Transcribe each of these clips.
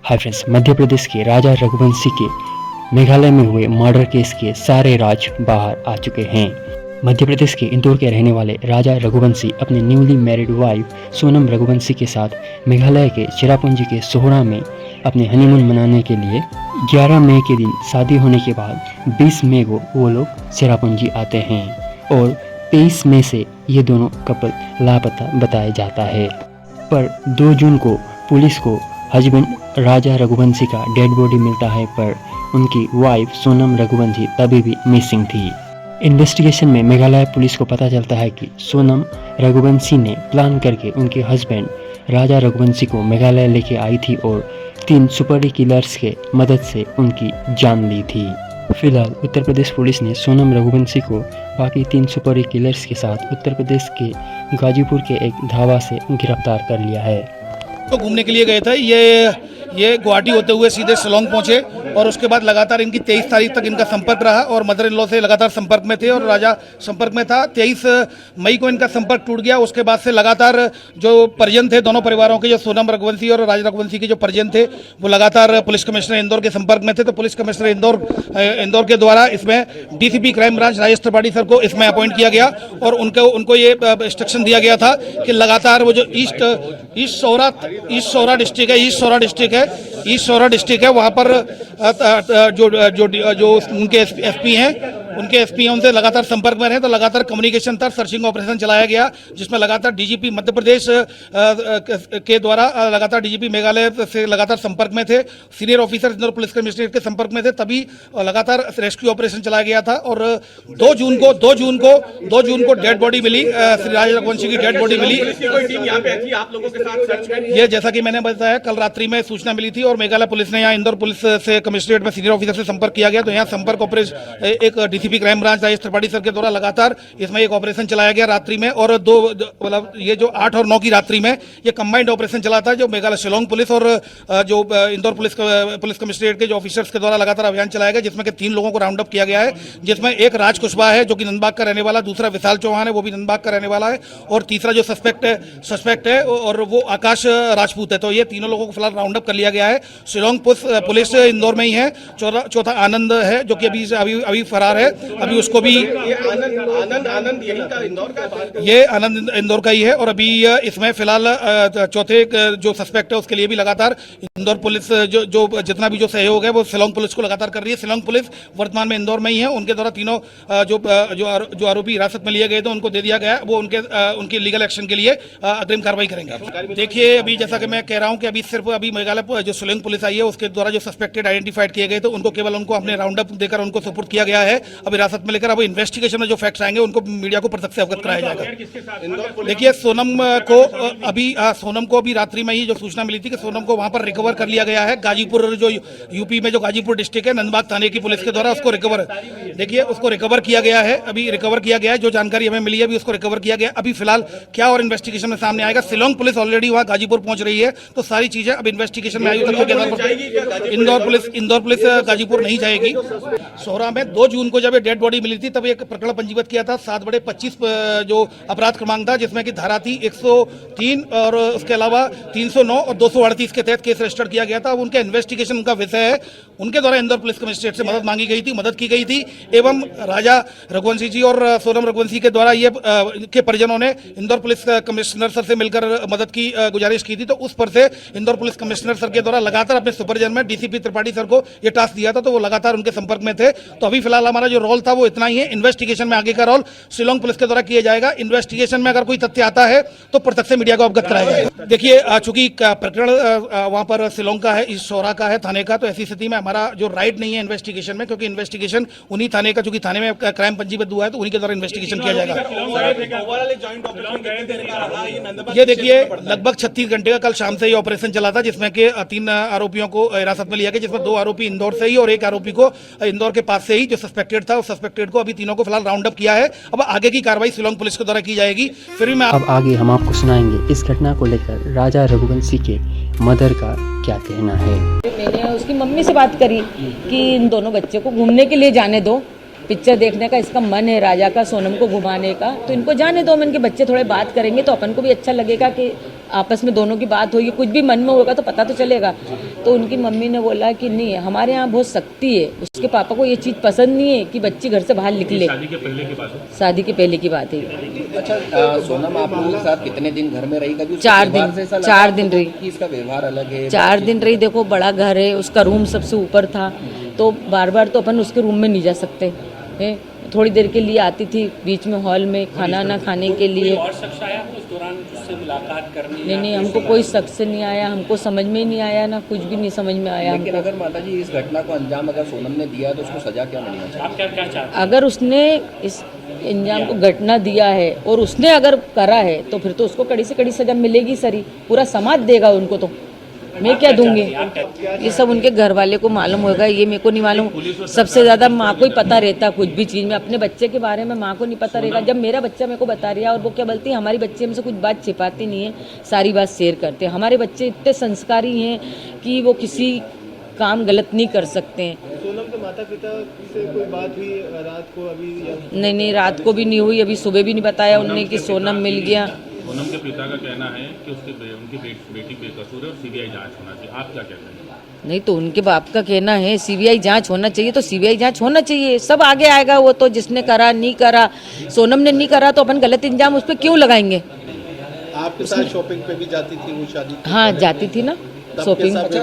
Hi friends, Madhya Pradesh के राजा रघुवंशी के मेघालय में हुए मर्डर केस के सारे राज बाहर आ चुके हैं। मध्य प्रदेश के इंदौर के रहने वाले राजा रघुवंशी अपनी newly married wife Sonam Raghuvanshi के साथ मेघालय के चेरापूंजी के सोहरा में अपने हनीमून मनाने के लिए 11 मई के दिन शादी होने के बाद 20 मई को वो लोग चेरापूंजी आते हैं और 23 मई से ये दोनों कपल लापता बताया जाता है। पर 2 जून को पुलिस को हस्बैंड राजा रघुवंशी का डेड बॉडी मिलता है, पर उनकी वाइफ सोनम रघुवंशी तभी भी मिसिंग थी। इन्वेस्टिगेशन में मेघालय पुलिस को पता चलता है कि सोनम रघुवंशी ने प्लान करके उनके हस्बैंड राजा रघुवंशी को मेघालय लेके आई थी और 3 सुपारी किलर्स के मदद से उनकी जान ली थी। फिलहाल उत्तर प्रदेश पुलिस ने सोनम रघुवंशी को बाकी 3 सुपारी किलर्स के साथ उत्तर प्रदेश के गाजीपुर के एक ढाबा से गिरफ्तार कर लिया है। तो घूमने के लिए गए थे, ये गुवाहाटी होते हुए सीधे शिलोंग पहुंचे और उसके बाद लगातार इनकी 23 तारीख तक इनका संपर्क रहा और मदर इन लॉ से लगातार संपर्क में थे और राजा संपर्क में था। 23 मई को इनका संपर्क टूट गया। उसके बाद से लगातार जो परिजन थे दोनों परिवारों के, जो सोनम रघुवंशी और राजा रघुवंशी के जो परिजन थे, वो लगातार पुलिस कमिश्नर इंदौर के संपर्क में थे। तो पुलिस कमिश्नर इंदौर के द्वारा इसमें DCP crime branch Rajesh Tripathi sir को इसमें अपॉइंट किया गया और उनको ये इंस्ट्रक्शन दिया गया था कि लगातार वो जो ईस्ट सौरा डिस्ट्रिक्ट है वहाँ पर जो उनके एसपी हैं उनसे लगातार संपर्क में रहे। तो लगातार कम्युनिकेशन था, सर्चिंग ऑपरेशन चलाया गया जिसमें लगातार डीजीपी मध्य प्रदेश के द्वारा लगातार डीजीपी मेघालय से लगातार संपर्क में थे, senior officer Indore police commissionerate के संपर्क में थे, तभी लगातार रेस्क्यू ऑपरेशन चलाया गया था। और 2 जून को डेड बॉडी मिली, श्री राजा रघुवंशी की डेड बॉडी मिली। ये जैसा कि मैंने बताया, कल रात्रि में सूचना मिली थी और मेघालय पुलिस ने यहाँ इंदौर पुलिस से कमिश्नरेट में सीनियर ऑफिसर से संपर्क किया गया। तो यहाँ संपर्क ऑपरेशन एक DCP crime branch Rajesh Tripathi sir के द्वारा लगातार इसमें एक ऑपरेशन चलाया गया रात्रि में। और मतलब ये जो 8 और 9 की रात्रि में ये कंबाइंड ऑपरेशन चला था, जो मेघालय शिलोंग पुलिस और जो इंदौर पुलिस कमिश्नरेट के जो ऑफिसर्स के द्वारा लगातार अभियान चलाया गया, जिसमें 3 लोगों को राउंड अप किया गया है, जिसमें एक राज कुशवाहा है जो कि नंदबाग का रहने वाला, दूसरा विशाल चौहान है वो भी नंदबाग का रहने वाला है, और तीसरा जो सस्पेक्ट है और वो आकाश राजपूत है। तो ये तीनों लोगों को फिलहाल राउंड अप कर लिया गया है। शिलोंग पुलिस इंदौर में ही है। चौथा आनंद है जो कि अभी फरार है, अभी उसको भी आनंद यही का इंदौर का, ये आनंद इंदौर का ही है। और अभी इसमें फिलहाल चौथे जो सस्पेक्ट है उसके लिए भी लगातार इंदौर पुलिस जो जितना भी जो सहयोग है वो शिलोंग पुलिस को लगातार कर रही है। शिलोंग पुलिस वर्तमान में इंदौर में ही है। उनके द्वारा तीनों जो आरोपी हिरासत में लिए गए थे उनको दे दिया गया, वो उनकी लीगल एक्शन के लिए अग्रिम कार्रवाई करेंगे। देखिए, अभी जैसा कि मैं कह रहा हूं कि अभी मेघालय जो शिलोंग पुलिस आई है उसके द्वारा जो सस्पेक्टेड आइडेंटिफाइड किए गए थे उनको केवल उनको अपने राउंड अप देकर उनको सुपुर्द किया गया है। अब हिरासत में लेकर अब इन्वेस्टिगेशन में जो फैक्ट्स आएंगे उनको मीडिया को पृथक से अवगत कराया जाएगा। देखिए, सोनम को अभी रात्रि में ही जो सूचना मिली थी कि सोनम को वहां पर रिकवर कर लिया गया है। गाजीपुर जो यूपी में जो गाजीपुर डिस्ट्रिक्ट है, नंदबाग थाने की पुलिस के द्वारा उसको रिकवर किया गया है। अभी रिकवर किया गया है, जो जानकारी हमें मिली है अभी उसको रिकवर किया गया। अभी फिलहाल क्या और इन्वेस्टिगेशन में सामने आएगा। शिलोंग पुलिस ऑलरेडी वहां गाजीपुर पहुंच रही है, तो सारी चीजें अब इन्वेस्टिगेशन में आएगी। इंदौर पुलिस गाजीपुर नहीं जाएगी। सोहरा में 2 जून को जब डेड बॉडी मिली थी तब एक प्रकरण पंजीबद्ध किया था 7/25 जो अपराध क्रमांक था, जिसमें कि धारा थी 103 और उसके अलावा 309 और 238 के तहत केस रजिस्टर किया गया था। अब उनके इन्वेस्टिगेशन उनका विषय है, उनके द्वारा इंदौर पुलिस कमिश्नरेट से मदद की गई थी एवं राजा रघुवंशी जी और सोनम रघुवंशी के द्वारा ये के परिजनों ने इंदौर पुलिस कमिश्नर सर से मिलकर मदद की गुजारिश की थी। तो उस पर से इंदौर पुलिस कमिश्नर सर के द्वारा लगातार अपने सुपरविजन में डीसीपी त्रिपाठी सर को ये टास्क दिया था, तो वो लगातार उनके संपर्क में थे। तो अभी फिलहाल हमारा जो रोल था वो इतना ही है। इन्वेस्टिगेशन में आगे का रोल शिलोंग पुलिस के द्वारा किया जाएगा। इन्वेस्टिगेशन में अगर कोई तथ्य आता है तो पृथक से मीडिया को अवगत कराया जाएगा। देखिए, चूंकि प्रकरण वहां पर शिलोंग का है, इस शोरा का है, थाने का, तो ऐसी स्थिति में हमारा जो राइट नहीं है इन्वेस्टिगेशन में, क्योंकि इन्वेस्टिगेशन उन्हीं थाने का, चूंकि थाने में क्राइम पंजीबद्ध हुआ है तो उन्हीं के द्वारा इन्वेस्टिगेशन किया जाएगा। ये देखिए, लगभग 36 घंटे का कल शाम से ये ऑपरेशन चला था, जिसमें के 3 आरोपियों को हिरासत में लिया गया, जिसमें 2 आरोपी इंदौर से ही और 1 आरोपी को इंदौर के पास से ही जो सस्पेक्टेड था, उस सस्पेक्टेड को अभी तीनों को फिलहाल राउंड अप किया है। अब आगे की कार्रवाई शिलोंग पुलिस के द्वारा की जाएगी। फिर भी अब आगे हम आपको सुनाएंगे इस घटना को लेकर राजा रघुवंशी के मदर का क्या कहना है। मैंने उसकी मम्मी से बात करी कि इन दोनों बच्चे को घूमने के लिए जाने दो, पिक्चर देखने का इसका मन है राजा का, सोनम को घुमाने का, तो इनको जाने दो। मैं इनके बच्चे थोड़े बात करेंगे तो अपन को भी अच्छा लगेगा कि आपस में दोनों की बात होगी, कुछ भी मन में होगा तो पता तो चलेगा। तो उनकी मम्मी ने बोला कि नहीं, हमारे यहाँ बहुत सख्ती है, उसके पापा को ये चीज़ पसंद नहीं है कि बच्ची घर से बाहर निकले। शादी के पहले की बात है। शादी के पहले की बात है। अच्छा, सोनम आप लोगों के साथ कितने दिन घर में रही? कभी उसके 4 व्यवहार दिन, से ऐसा लगा 4 आपको दिन रही। कि इसका व्यवहार अलग है? 4 दिन रही। देखो बड़ा घर है, उसका रूम सबसे ऊपर था, तो बार बार तो अपन उसके रूम में नहीं जा सकते हैं। थोड़ी देर के लिए आती थी बीच में हॉल में खाना ना खाने के लिए। और शख्स आया उस दौरान उससे मुलाकात करनी? नहीं, हमको कोई शख्स नहीं आया, हमको समझ में ही नहीं आया ना, कुछ भी नहीं समझ में आया। लेकिन अगर माता जी इस घटना को अंजाम अगर सोनम ने दिया तो उसको सजा क्या मिलनी चाहिए? आप क्या क्या चाहते अगर उसने इस अंजाम को घटना दिया है और उसने अगर करा है तो फिर तो उसको कड़ी से कड़ी सजा मिलेगी सर ही। पूरा समाज देगा उनको, तो मैं क्या दूंगी? ये सब उनके घर वाले को मालूम होगा, ये मेरे को नहीं मालूम। सबसे ज्यादा माँ को ही पता रहता कुछ भी चीज में। अपने बच्चे के बारे में माँ को नहीं पता रहेगा। जब मेरा बच्चा मेरे को बता रहा है, और वो क्या बोलती है, हमारी बच्चे हमसे कुछ बात छिपाती नहीं है, सारी बात शेयर करते हैं। हमारे बच्चे इतने संस्कारी हैं कि वो किसी काम गलत नहीं कर सकते हैं। सोनम के माता पिता से कोई बात हुई रात को अभी? नहीं, रात को भी नहीं हुई, अभी सुबह भी नहीं बताया उन्होंने कि सोनम मिल गया। सोनम के पिता का कहना है कि उनकी बेटी बेकसूर है और सीबीआई जांच होना चाहिए। आप क्या कहते हैं? नहीं, तो उनके बाप का कहना है सीबीआई जांच होना चाहिए, तो सीबीआई जांच होना चाहिए। सब आगे आएगा, वो तो जिसने करा नहीं करा। सोनम ने नहीं करा तो अपन गलत इंजाम उस पर क्यों लगाएंगे? आपके साथ शॉपिंग पे भी जाती थी वो शादी? हाँ, जाती थी ना शॉपिंग। आपके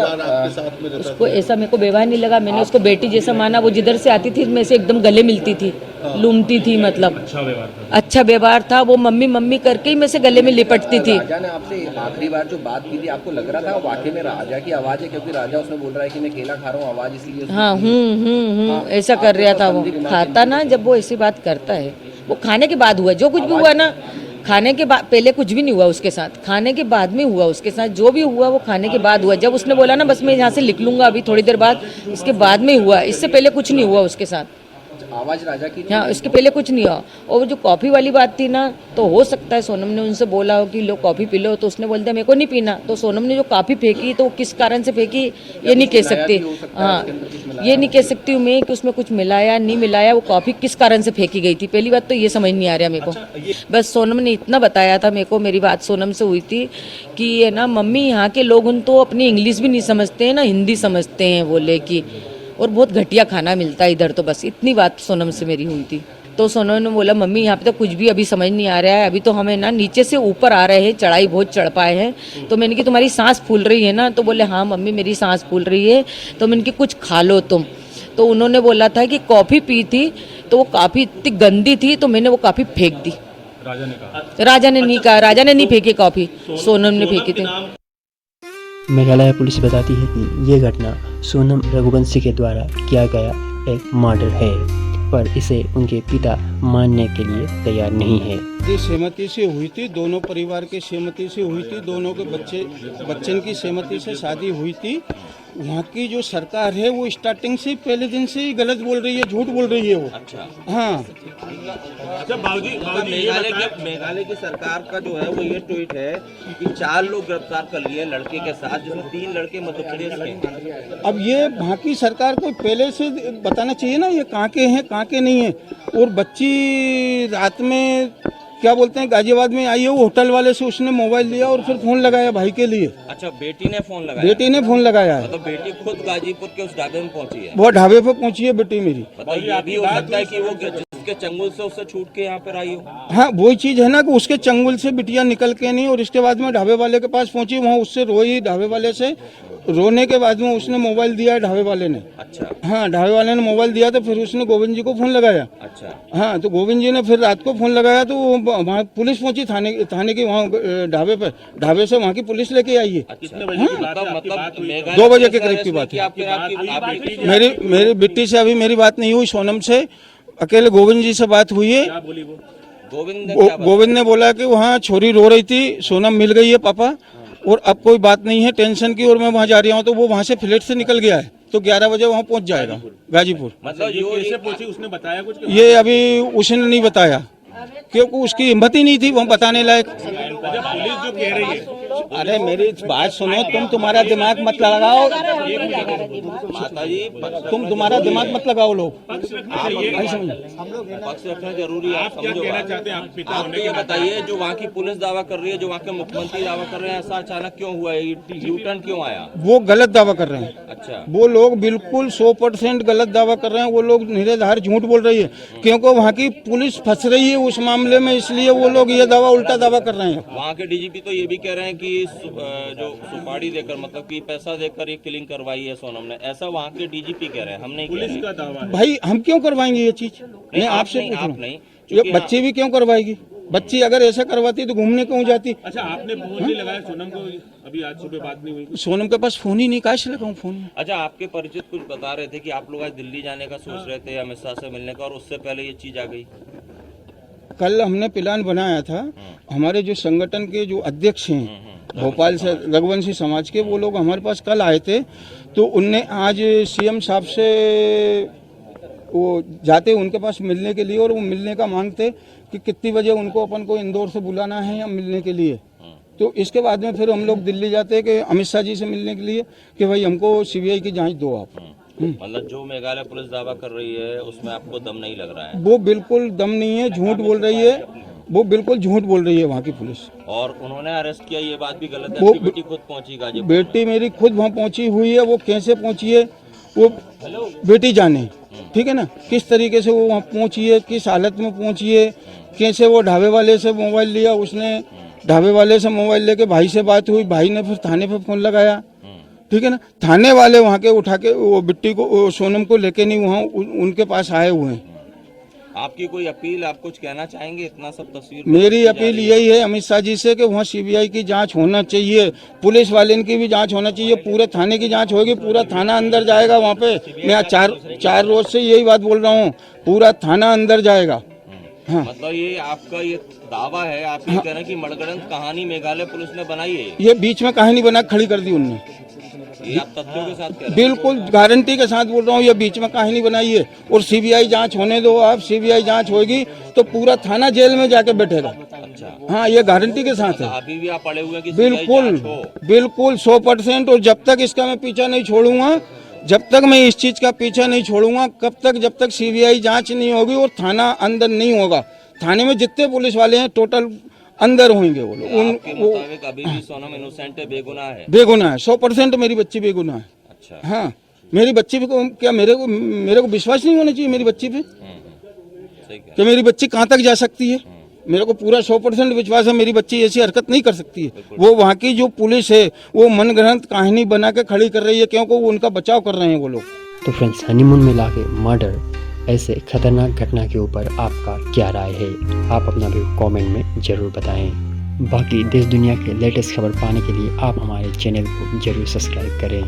साथ में रहता उसको ऐसा मेरे को व्यवहार नहीं लगा। मैंने उसको बेटी जैसा माना। वो जिधर से आती थी मैं से एकदम गले मिलती थी, लूमती थी, मतलब अच्छा व्यवहार था। अच्छा व्यवहार था। वो मम्मी मम्मी करके ही मैं से गले में लिपटती थी। राजा ने आपसे आखिरी बार जो बात की थी, आपको लग रहा था वाकई में राजा की आवाज है? क्योंकि राजा उसमें बोल रहा है कि मैं केला खा रहा हूँ, आवाज इसलिए उसने हाँ, ऐसा कर रहा था वो। खाता ना, जब वो ऐसी बात करता है, वो खाने के बाद हुआ जो कुछ भी हुआ ना। खाने के बाद, पहले कुछ भी नहीं हुआ उसके साथ, खाने के बाद में हुआ उसके साथ। जो भी हुआ वो खाने के बाद हुआ। जब उसने बोला ना बस मैं यहाँ से लिख लूंगा अभी थोड़ी देर बाद, इसके बाद में हुआ। इससे पहले कुछ नहीं हुआ उसके साथ। आवाज राजा की? हाँ, इसके पहले कुछ नहीं हुआ। और वो जो कॉफ़ी वाली बात थी ना, तो हो सकता है सोनम ने उनसे बोला हो कि लो कॉफ़ी पी लो, तो उसने बोल दिया मेरे को नहीं पीना। तो सोनम ने जो कॉफ़ी फेंकी, तो किस कारण से फेंकी ये नहीं कह सकती। हाँ, ये नहीं कह सकती हूँ मैं कि उसमें कुछ मिलाया नहीं मिलाया। वो कॉफ़ी किस कारण से फेंकी गई थी, पहली बात तो ये समझ नहीं आ रहा मेरे को। बस सोनम ने इतना बताया था मेरे को, मेरी बात सोनम से हुई थी कि ये ना मम्मी, यहाँ के लोग उन तो अपनी इंग्लिश भी नहीं समझते हैं ना हिंदी समझते हैं, बोले कि और बहुत घटिया खाना मिलता है इधर। तो बस इतनी बात सोनम से मेरी हुई थी। तो सोनम ने बोला मम्मी यहाँ पे तो कुछ भी अभी समझ नहीं आ रहा है, अभी तो हमें ना नीचे से ऊपर आ रहे हैं, चढ़ाई बहुत चढ़ पाए हैं। तो मैंने कि तुम्हारी सांस फूल रही है ना? तो बोले हाँ मम्मी मेरी सांस फूल रही है। तो मैंने कि कुछ खा लो तुम। तो उन्होंने बोला था कि कॉफ़ी पी थी, तो वो काफ़ी इतनी गंदी थी, तो मैंने वो काफ़ी फेंक दी। राजा ने कहा? राजा ने नहीं कहा, राजा ने नहीं फेंकी कॉफ़ी, सोनम ने फेंकी थी। मेघालय पुलिस बताती है कि ये घटना सोनम रघुवंशी के द्वारा किया गया एक मर्डर है, पर इसे उनके पिता मानने के लिए तैयार नहीं है। सहमति से हुई थी, दोनों परिवार की सहमति से हुई थी, दोनों के बच्चन की सहमति से शादी हुई थी। वहाँ की जो सरकार है वो स्टार्टिंग से पहले दिन से ही गलत बोल रही है, झूठ बोल रही है वो। अच्छा, हाँ, मेघालय की सरकार का जो है वो ये ट्वीट है कि 4 लोग गिरफ्तार कर लिए लड़के के साथ, जिसमें 3 लड़के मध्य प्रदेश के। अब ये वहाँ की सरकार को पहले से बताना चाहिए ना ये कहाँ के हैं कहाँ के नहीं है। और बच्ची रात में क्या बोलते हैं गाजियाबाद में आई है, वो होटल वाले से उसने मोबाइल लिया और फिर फोन लगाया भाई के लिए। अच्छा, बेटी ने फोन लगाया? बेटी ने फोन लगाया है। तो बेटी खुद गाजीपुर के उस ढाबे में पहुंची है? वो ढाबे पे पहुंची है बेटी मेरी। मतलब ये भी हो सकता है कि वो जिसके चंगुल से उससे छूट के यहाँ पर आई हो। हाँ, वही चीज है ना कि उसके चंगुल से बिटिया निकल के नहीं, और इसके बाद में ढाबे वाले के पास पहुंची, वहाँ उससे रोई ढाबे वाले से। रोने के बाद में उसने मोबाइल दिया ढाबे वाले ने। अच्छा, हाँ, ढाबे वाले ने मोबाइल दिया तो फिर उसने गोविंद जी को फोन लगाया। अच्छा, हाँ, तो गोविंद जी ने फिर रात को फोन लगाया तो वहाँ पुलिस पहुंची थाने की, वहाँ ढाबे पे, ढाबे से वहाँ की पुलिस लेके आई है। मतलब 2 बजे के करीब की बात है। मेरी बिट्टी से अभी मेरी बात नहीं हुई, सोनम से अकेले गोविंद जी से बात हुई है। गोविंद ने बोला कि वहाँ छोरी रो रही थी, सोनम मिल गई है पापा, और अब कोई बात नहीं है टेंशन की, और मैं वहाँ जा रहा हूँ। तो वो वहाँ से फ्लैट से निकल गया है, तो 11 बजे वहाँ पहुँच जाएगा गाजीपुर। मतलब कैसे पहुंची, उसने बताया कुछ? ये अभी उसने नहीं बताया, क्योंकि उसकी हिम्मत ही नहीं थी वहाँ बताने लायक। पुलिस जो कह रही है अरे मेरी बात सुनो, तुम्हारा दिमाग मत लगाओ माता जी तुम्हारा दिमाग मत लगाओ लोग। पक्ष रखना जरूरी है, आप समझो बात। आप तो ये बताइए, जो वहाँ की पुलिस दावा कर रही है, जो वहाँ के मुख्यमंत्री दावा कर रहे हैं, ऐसा अचानक क्यों हुआ है, यू टर्न क्यों आया? वो गलत दावा कर रहे हैं। अच्छा, वो लोग बिल्कुल 100% गलत दावा कर रहे हैं। वो लोग निराधार झूठ बोल रही है, क्योंकि वहाँ की पुलिस फंस रही है उस मामले में, इसलिए वो लोग ये दावा उल्टा दावा कर रहे हैं। वहाँ के डीजीपी तो ये भी कह रहे हैं कि जो सुपारी देकर, मतलब कि पैसा देकर ये किलिंग करवाई है सोनम ने, ऐसा वहाँ के डीजीपी कह रहे हैं। हम नहीं कह रहे। भाई हम क्यों करवाएंगे ये चीज? मैं आपसे पूछ रहा हूँ, ये बच्ची भी क्यों करवाएगी? बच्ची अगर ऐसा करवाती तो घूमने क्यों जाती? अच्छा, आपने फोन नहीं लगाया सोनम को? अभी आज सुबह बात नहीं हुई? सोनम के पास फोन ही नहीं, कैसे लगाऊं फोन? अच्छा, आपके परिचित कुछ बता रहे थे कि आप लोग आज दिल्ली जाने का सोच रहे थे अमित शाह से मिलने का, और उससे पहले ये चीज आ गई। कल हमने प्लान बनाया था, हमारे जो संगठन के जो अध्यक्ष हैं भोपाल से, रघुवंशी समाज के, वो लोग हमारे पास कल आए थे। तो उनने आज सीएम साहब से वो जाते उनके पास मिलने के लिए, और वो मिलने का मांगते कि कितनी बजे उनको अपन को इंदौर से बुलाना है या मिलने के लिए। तो इसके बाद में फिर हम लोग दिल्ली जाते कि अमित शाह जी से मिलने के लिए कि भाई हमको सीबीआई की जांच दो आप। मतलब जो मेघालय पुलिस दावा कर रही है उसमें आपको दम नहीं लग रहा है? वो बिल्कुल दम नहीं है, झूठ बोल रही है, वो बिल्कुल झूठ बोल रही है वहाँ की पुलिस। और उन्होंने अरेस्ट किया, ये बात भी गलत है। वो आपकी बेटी खुद पहुंची गाजीपुर? बेटी मेरी खुद वहाँ पहुँची हुई है, वो कैसे पहुँची है वो बेटी जाने, ठीक है ना, किस तरीके से वो वहाँ पहुँची है, किस हालत में पहुँची है, कैसे वो ढाबे वाले से मोबाइल लिया, उसने ढाबे वाले से मोबाइल लेके भाई से बात हुई, भाई ने फिर थाने पे फोन लगाया, ठीक है ना, थाने वाले वहाँ के उठा के वो बिट्टी को, सोनम को लेके नहीं वहाँ उनके पास आए हुए हैं। आपकी कोई अपील, आप कुछ कहना चाहेंगे? इतना सब तस्वीर मेरी अपील यही है अमित शाह जी से कि वहाँ सीबीआई की जांच होना चाहिए, पुलिस वाले की भी जांच होना चाहिए, पूरे थाने की जांच होगी, पूरा थाना अंदर जाएगा वहाँ पे। मैं चार रोज से यही बात बोल रहा हूँ, पूरा थाना अंदर जाएगा। हाँ, मतलब ये आपका ये दावा है, आप ये कह रहे हैं कि मनगढ़ंत कहानी मेघालय पुलिस ने बनाई है? ये बीच में कहानी बना खड़ी कर दी उनने, ये आप तथ्यों के साथ कह रहे हैं? बिल्कुल गारंटी के साथ बोल रहा हूँ, ये बीच में कहानी बनाई है। और सीबीआई जांच होने दो आप, सीबीआई जांच होगी तो पूरा थाना जेल में जाके बैठेगा। अच्छा, हाँ, ये गारंटी के साथ है। अभी भी आप पड़े हुए हैं कि बिल्कुल बिल्कुल 100%। और जब तक इसका मैं पीछा नहीं छोड़ूंगा, जब तक मैं इस चीज का पीछा नहीं छोड़ूंगा, कब तक, जब तक सीबीआई जांच नहीं होगी और थाना अंदर नहीं होगा। थाने में जितने पुलिस वाले हैं टोटल अंदर होंगे वो लोग। आपके मुताबिक अभी भी सोनम इनोसेंट है, बेगुनाह है? बेगुनाह है, 100% मेरी बच्ची बेगुनाह है। अच्छा, हाँ, मेरी बच्ची पे क्या मेरे को विश्वास नहीं होना चाहिए मेरी बच्ची पे सही कह कि मेरी बच्ची कहाँ तक जा सकती है? मेरे को पूरा 100% विश्वास है मेरी बच्ची ऐसी हरकत नहीं कर सकती है। वो वहाँ की जो पुलिस है वो मनगढ़ंत कहानी बना के खड़ी कर रही है, क्योंकि वो उनका बचाव कर रहे हैं वो लोग। तो फ्रेंड्स, हनीमून में लाके मर्डर, ऐसे खतरनाक घटना के ऊपर आपका क्या राय है? आप अपना भी कमेंट में ज़रूर बताएं। बाकी देश दुनिया के लेटेस्ट खबर पाने के लिए आप हमारे चैनल को जरूर सब्सक्राइब करें।